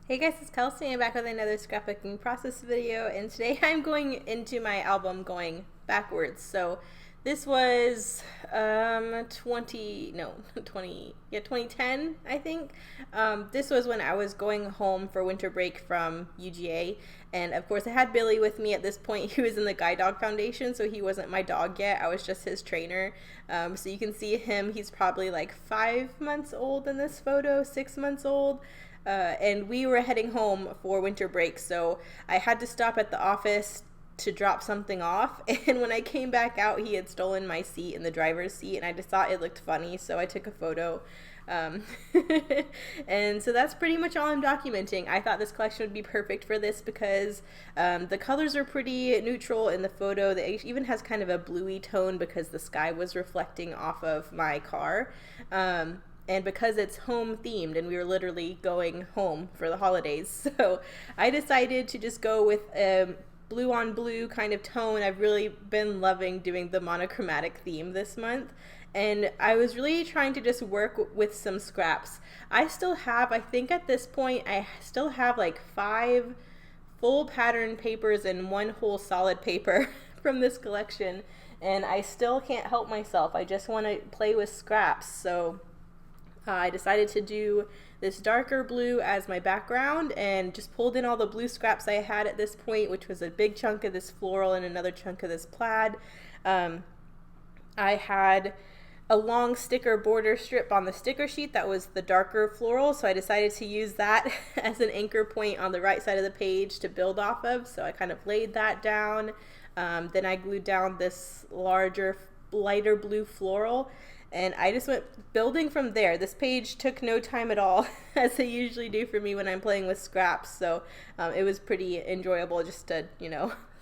Hey guys, it's Kelsey. I'm back with another scrapbooking process video, and today I'm going into my album going backwards. So this was 20 no 20 yeah 2010, I think. This was when I was going home for winter break from UGA, and of course I had Billy with me at this point. He was in the Guide Dog Foundation, so he wasn't my dog yet. I was just his trainer. So you can see him. He's probably like 5 months old in this photo, 6 months old. And we were heading home for winter break, so I had to stop at the office to drop something off. And when I came back out, he had stolen my seat in the driver's seat, and I just thought it looked funny, so I took a photo. Um, and so that's pretty much all I'm documenting. I thought this collection would be perfect for this because the colors are pretty neutral in the photo. It even has kind of a bluey tone because the sky was reflecting off of my car. And because it's home themed and we were literally going home for the holidays, so I decided to just go with a blue on blue kind of tone. I've really been loving doing the monochromatic theme this month, and I was really trying to just work with some scraps. I still have, I think at this point, I still have like 5 full pattern papers and 1 whole solid paper from this collection, and I still can't help myself. I just want to play with scraps, so I decided to do this darker blue as my background and just pulled in all the blue scraps I had at this point, which was a big chunk of this floral and another chunk of this plaid. I had a long sticker border strip on the sticker sheet that was the darker floral, so I decided to use that as an anchor point on the right side of the page to build off of, so I kind of laid that down. Then I glued down this larger, lighter blue floral, and I just went building from there. This page took no time at all, as they usually do for me when I'm playing with scraps, so it was pretty enjoyable just to,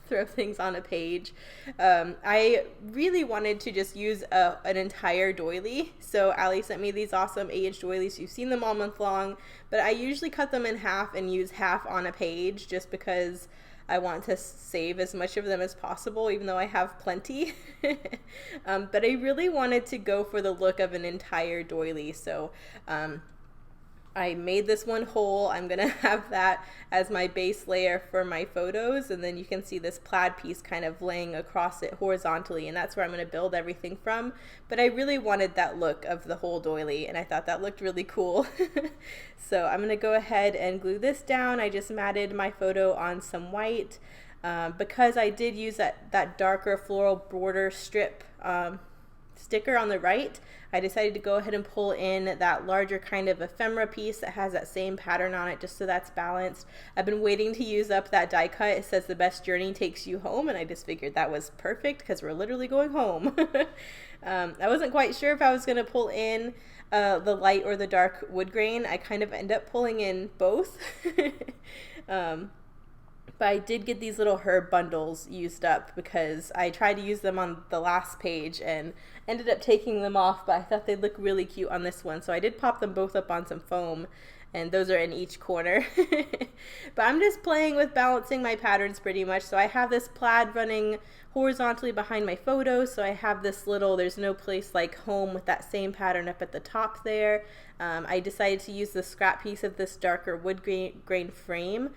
throw things on a page. I really wanted to just use an entire doily, so Ali sent me these awesome aged doilies. You've seen them all month long, but I usually cut them in half and use half on a page just because I want to save as much of them as possible, even though I have plenty. But I really wanted to go for the look of an entire doily, so I made this one whole. I'm gonna have that as my base layer for my photos, and then you can see this plaid piece kind of laying across it horizontally, and that's where I'm gonna build everything from. But I really wanted that look of the whole doily, and I thought that looked really cool. So I'm gonna go ahead and glue this down. I just matted my photo on some white because I did use that darker floral border strip sticker on the right. I decided to go ahead and pull in that larger kind of ephemera piece that has that same pattern on it, just so that's balanced. I've been waiting to use up that die cut. It says the best journey takes you home, and I just figured that was perfect because we're literally going home. I wasn't quite sure if I was going to pull in the light or the dark wood grain. I kind of end up pulling in both. But I did get these little herb bundles used up because I tried to use them on the last page and ended up taking them off, but I thought they'd look really cute on this one, so I did pop them both up on some foam, and those are in each corner. But I'm just playing with balancing my patterns pretty much. So I have this plaid running horizontally behind my photo, so I have this little there's no place like home with that same pattern up at the top there. I decided to use the scrap piece of this darker wood grain frame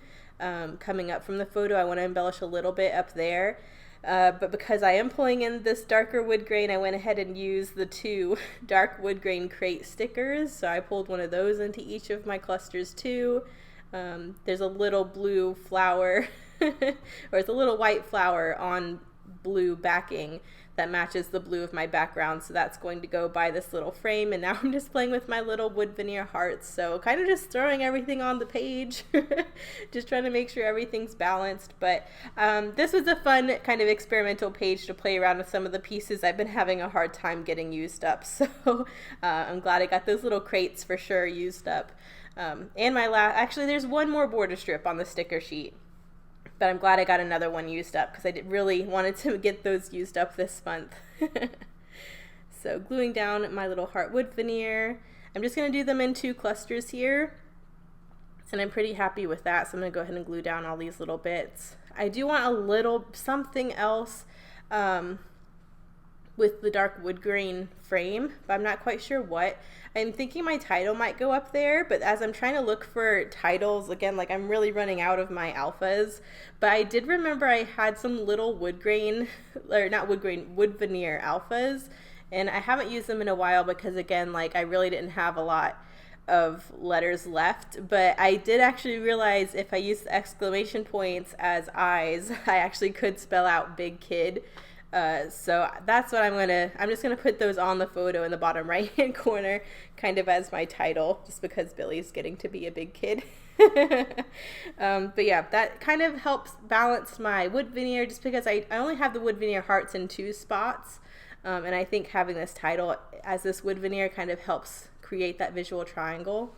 coming up from the photo. I want to embellish a little bit up there. But because I am pulling in this darker wood grain, I went ahead and used the 2 dark wood grain crate stickers. So I pulled one of those into each of my clusters too. There's a little blue flower, or it's a little white flower on blue backing that matches the blue of my background, so that's going to go by this little frame. And now I'm just playing with my little wood veneer hearts, so kind of just throwing everything on the page. Just trying to make sure everything's balanced. But this was a fun kind of experimental page to play around with some of the pieces I've been having a hard time getting used up, so I'm glad I got those little crates for sure used up. And my actually there's one more border strip on the sticker sheet, but I'm glad I got another one used up because I really wanted to get those used up this month. So gluing down my little heart wood veneer. I'm just going to do them in 2 clusters here, and I'm pretty happy with that, so I'm going to go ahead and glue down all these little bits. I do want a little something else with the dark wood grain frame, but I'm not quite sure what. I'm thinking my title might go up there, but as I'm trying to look for titles, again, like I'm really running out of my alphas. But I did remember I had some little wood grain, or not wood grain, wood veneer alphas, and I haven't used them in a while because, again, like I really didn't have a lot of letters left. But I did actually realize if I use the exclamation points as eyes, I actually could spell out big kid. So that's what I'm just gonna put those on the photo in the bottom right hand corner, kind of as my title, just because Billy's getting to be a big kid. But yeah, that kind of helps balance my wood veneer, just because I only have the wood veneer hearts in 2 spots. And I think having this title as this wood veneer kind of helps create that visual triangle.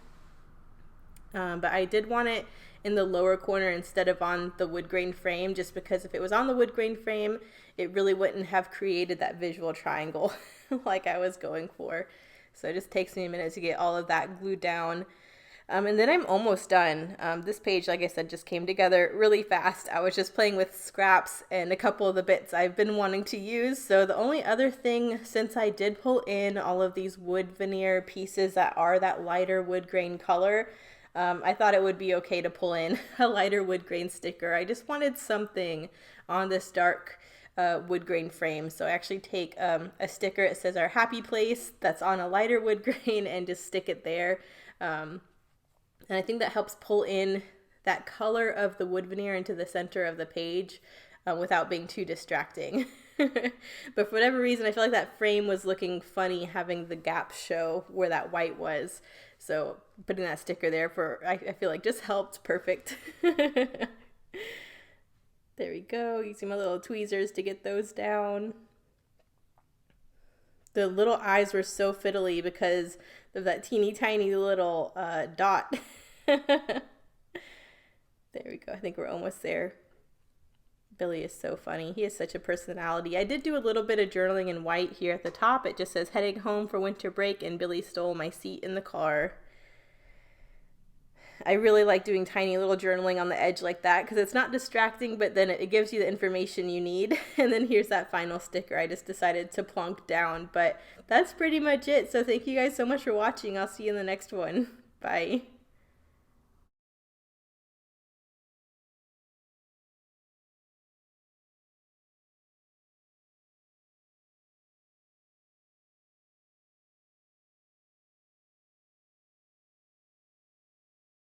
But I did want it in the lower corner instead of on the wood grain frame, just because if it was on the wood grain frame, it really wouldn't have created that visual triangle like I was going for. So it just takes me a minute to get all of that glued down. And then I'm almost done. This page, like I said, just came together really fast. I was just playing with scraps and a couple of the bits I've been wanting to use. So the only other thing, since I did pull in all of these wood veneer pieces that are that lighter wood grain color, I thought it would be okay to pull in a lighter wood grain sticker. I just wanted something on this dark wood grain frame. So I actually take a sticker, it says our happy place, that's on a lighter wood grain, and just stick it there. And I think that helps pull in that color of the wood veneer into the center of the page without being too distracting. But for whatever reason, I feel like that frame was looking funny having the gap show where that white was. So putting that sticker there I feel like just helped perfect. There we go, using my little tweezers to get those down. The little eyes were so fiddly because of that teeny tiny little dot. There we go, I think we're almost there. Billy is so funny. He has such a personality. I did do a little bit of journaling in white here at the top. It just says heading home for winter break and Billy stole my seat in the car. I really like doing tiny little journaling on the edge like that because it's not distracting, but then it gives you the information you need. And then here's that final sticker I just decided to plunk down. But that's pretty much it. So thank you guys so much for watching. I'll see you in the next one. Bye.